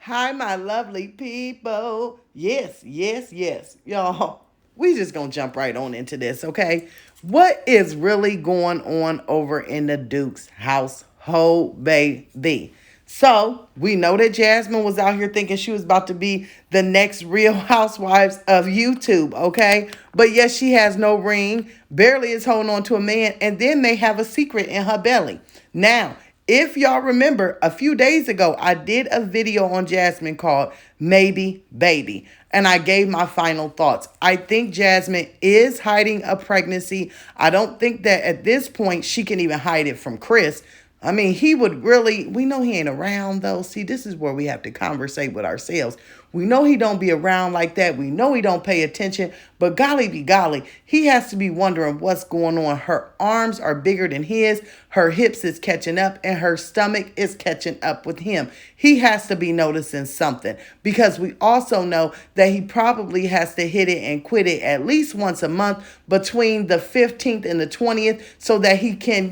Hi, my lovely people. Yes, yes, yes. Y'all, we just gonna jump right on into this, okay? What is really going on over in the Duke's household, baby? So, we know that Jasmine was out here thinking she was about to be the next Real Housewives of YouTube, okay? But yes, she has no ring, barely is holding on to a man, and then may have a secret in her belly. Now, if y'all remember, a few days ago, I did a video on Jasmine called Maybe Baby, and I gave my final thoughts. I think Jasmine is hiding a pregnancy. I don't think that at this point she can even hide it from Chris. I mean, he would really, we know he ain't around though. See, this is where we have to conversate with ourselves. We know he don't be around like that. We know he don't pay attention, but golly be golly, he has to be wondering what's going on. Her arms are bigger than his, her hips is catching up, and her stomach is catching up with him. He has to be noticing something because we also know that he probably has to hit it and quit it at least once a month between the 15th and the 20th so that he can,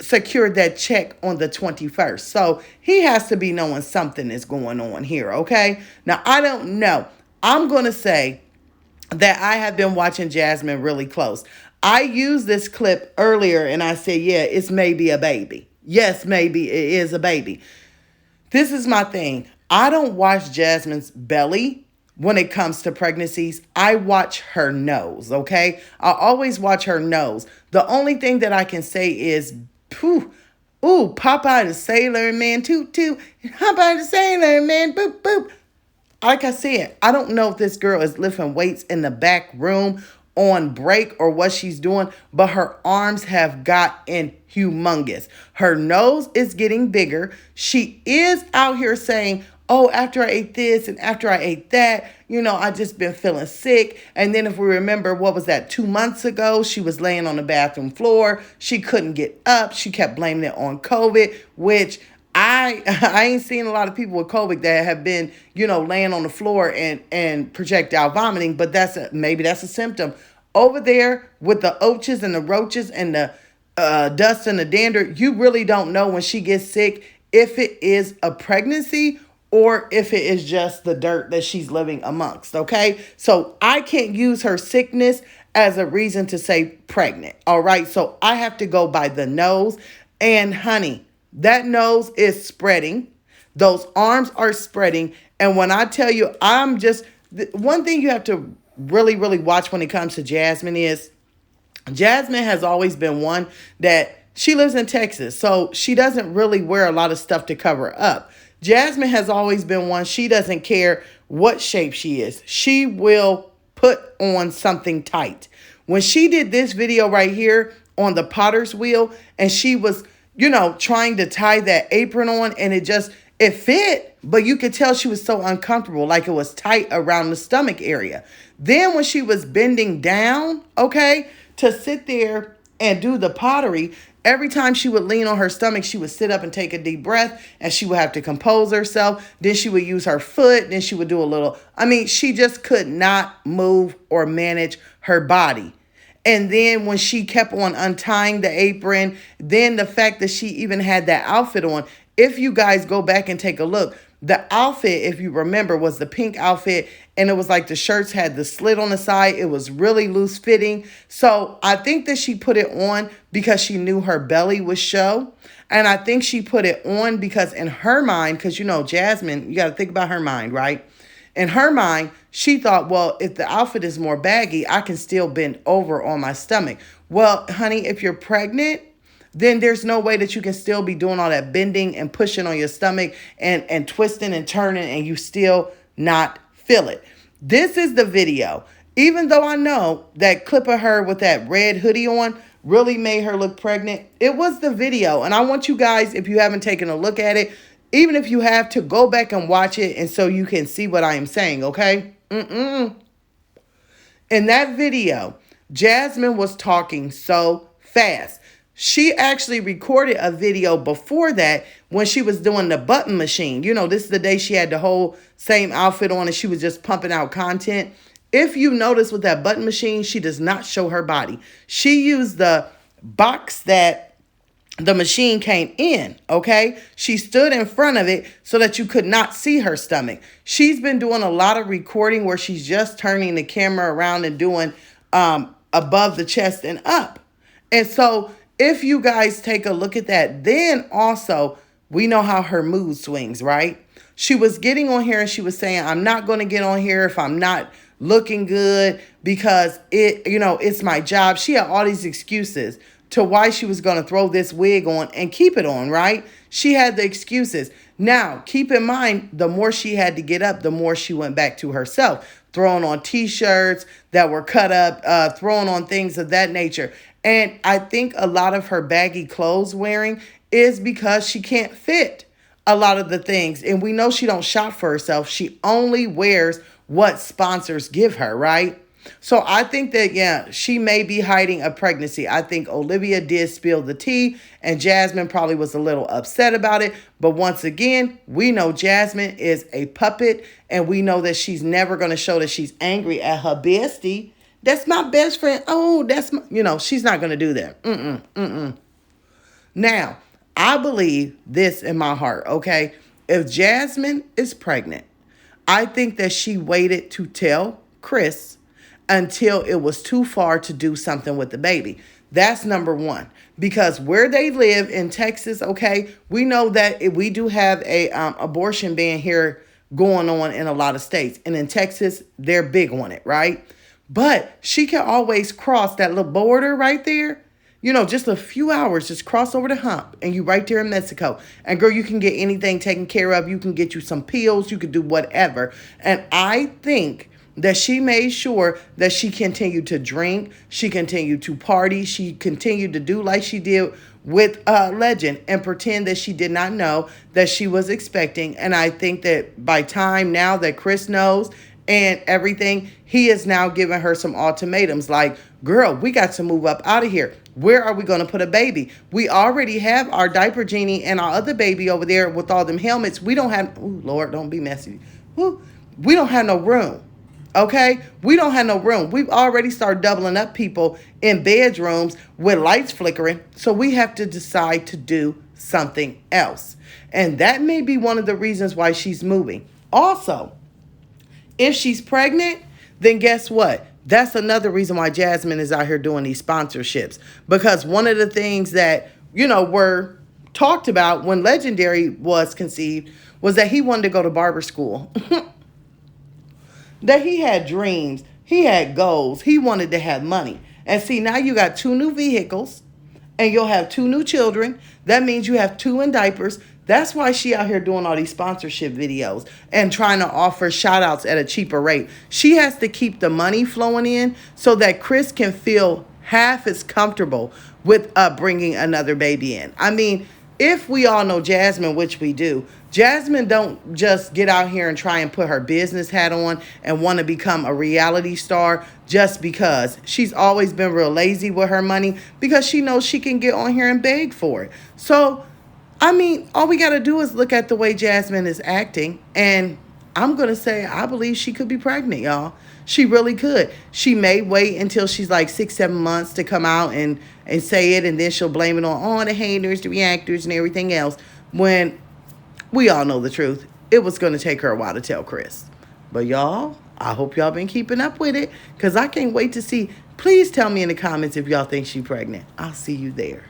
secured that check on the 21st. So he has to be knowing something is going on here, okay? Now, I don't know. I'm going to say that I have been watching Jasmine really close. I used this clip earlier and I said, yeah, it's maybe a baby. Yes, maybe it is a baby. This is my thing. I don't watch Jasmine's belly when it comes to pregnancies. I watch her nose, okay? I always watch her nose. The only thing that I can say is, phew, ooh, Popeye the Sailor Man, toot toot, Popeye the Sailor Man, boop boop. Like I said, I don't know if this girl is lifting weights in the back room on break or what she's doing, but her arms have gotten humongous. Her nose is getting bigger. She is out here saying, oh, after I ate this and after I ate that, I just been feeling sick. And then if we remember, what was that, 2 months ago, she was laying on the bathroom floor. She couldn't get up. She kept blaming it on COVID, which I ain't seen a lot of people with COVID that have been, laying on the floor and projectile vomiting, but maybe that's a symptom. Over there with the oaches and the roaches and the dust and the dander, you really don't know when she gets sick if it is a pregnancy or if it is just the dirt that she's living amongst, okay? So I can't use her sickness as a reason to say pregnant, all right? So I have to go by the nose. And honey, that nose is spreading. Those arms are spreading. And when I tell you, one thing you have to really, really watch when it comes to Jasmine is Jasmine has always been one that she lives in Texas. So she doesn't really wear a lot of stuff to cover up. Jasmine has always been one, she doesn't care what shape she is. She will put on something tight. When she did this video right here on the potter's wheel and she was trying to tie that apron on and it fit, but you could tell she was so uncomfortable, like it was tight around the stomach area. Then when she was bending down, okay, to sit there and do the pottery, every time she would lean on her stomach, she would sit up and take a deep breath and she would have to compose herself. Then she would use her foot. Then she would do she just could not move or manage her body. And then when she kept on untying the apron, then the fact that she even had that outfit on, if you guys go back and take a look, the outfit, if you remember, was the pink outfit. And it was like the shirts had the slit on the side. It was really loose fitting. So I think that she put it on because she knew her belly would show. And I think she put it on because in her mind, because Jasmine, you got to think about her mind, right? In her mind, she thought, well, if the outfit is more baggy, I can still bend over on my stomach. Well, honey, if you're pregnant, then there's no way that you can still be doing all that bending and pushing on your stomach and twisting and turning and you still not feel it. This is the video. Even though I know that clip of her with that red hoodie on really made her look pregnant, it was the video. And I want you guys, if you haven't taken a look at it, even if you have to, go back and watch it and so you can see what I am saying, okay? In that video, Jasmine was talking so fast. She actually recorded a video before that when she was doing the button machine. This is the day she had the whole same outfit on and she was just pumping out content. If you notice with that button machine, she does not show her body. She used the box that the machine came in, okay? She stood in front of it so that you could not see her stomach. She's been doing a lot of recording where she's just turning the camera around and doing above the chest and up. And so if you guys take a look at that, then also we know how her mood swings, right? She was getting on here and she was saying, I'm not going to get on here if I'm not looking good because it's my job. She had all these excuses to why she was going to throw this wig on and keep it on, right? She had the excuses. Now, keep in mind, the more she had to get up, the more she went back to herself, throwing on t-shirts that were cut up, throwing on things of that nature. And I think a lot of her baggy clothes wearing is because she can't fit a lot of the things. And we know she don't shop for herself. She only wears what sponsors give her, right? So I think that, yeah, she may be hiding a pregnancy. I think Olivia did spill the tea and Jasmine probably was a little upset about it. But once again, we know Jasmine is a puppet and we know that she's never going to show that she's angry at her bestie. That's my best friend. Oh, that's my, she's not going to do that. Now, I believe this in my heart, okay? If Jasmine is pregnant, I think that she waited to tell Chris until it was too far to do something with the baby. That's number one. Because where they live in Texas, okay, we know that we do have a abortion ban here going on in a lot of states. And in Texas, they're big on it, right? But she can always cross that little border right there. Just a few hours, just cross over the hump and you right there in Mexico. And girl, you can get anything taken care of. You can get you some pills. You can do whatever. And I think that she made sure that she continued to drink. She continued to party. She continued to do like she did with Legend and pretend that she did not know that she was expecting. And I think that by time now that Chris knows and everything, he is now giving her some ultimatums like, girl, we got to move up out of here. Where are we going to put a baby? We already have our diaper genie and our other baby over there with all them helmets. We don't have, oh Lord, don't be messy. Ooh, we don't have no room. Okay? We don't have no room. We've already started doubling up people in bedrooms with lights flickering. So we have to decide to do something else. And that may be one of the reasons why she's moving. Also, if she's pregnant, then guess what? That's another reason why Jasmine is out here doing these sponsorships. Because one of the things that, were talked about when Legendary was conceived was that he wanted to go to barber school. That he had dreams. He had goals. He wanted to have money. And see, now you got 2 new vehicles and you'll have 2 new children. That means you have 2 in diapers. That's why she out here doing all these sponsorship videos and trying to offer shout outs at a cheaper rate. She has to keep the money flowing in so that Chris can feel half as comfortable with bringing another baby in. I mean, if we all know Jasmine, which we do, Jasmine don't just get out here and try and put her business hat on and want to become a reality star just because. She's always been real lazy with her money because she knows she can get on here and beg for it. So, I mean, all we got to do is look at the way Jasmine is acting. And I'm going to say I believe she could be pregnant, y'all. She really could. She may wait until she's like 6-7 months to come out and say it. And then she'll blame it on all the haters, the reactors, and everything else. When we all know the truth. It was going to take her a while to tell Chris. But y'all, I hope y'all been keeping up with it. Because I can't wait to see. Please tell me in the comments if y'all think she's pregnant. I'll see you there.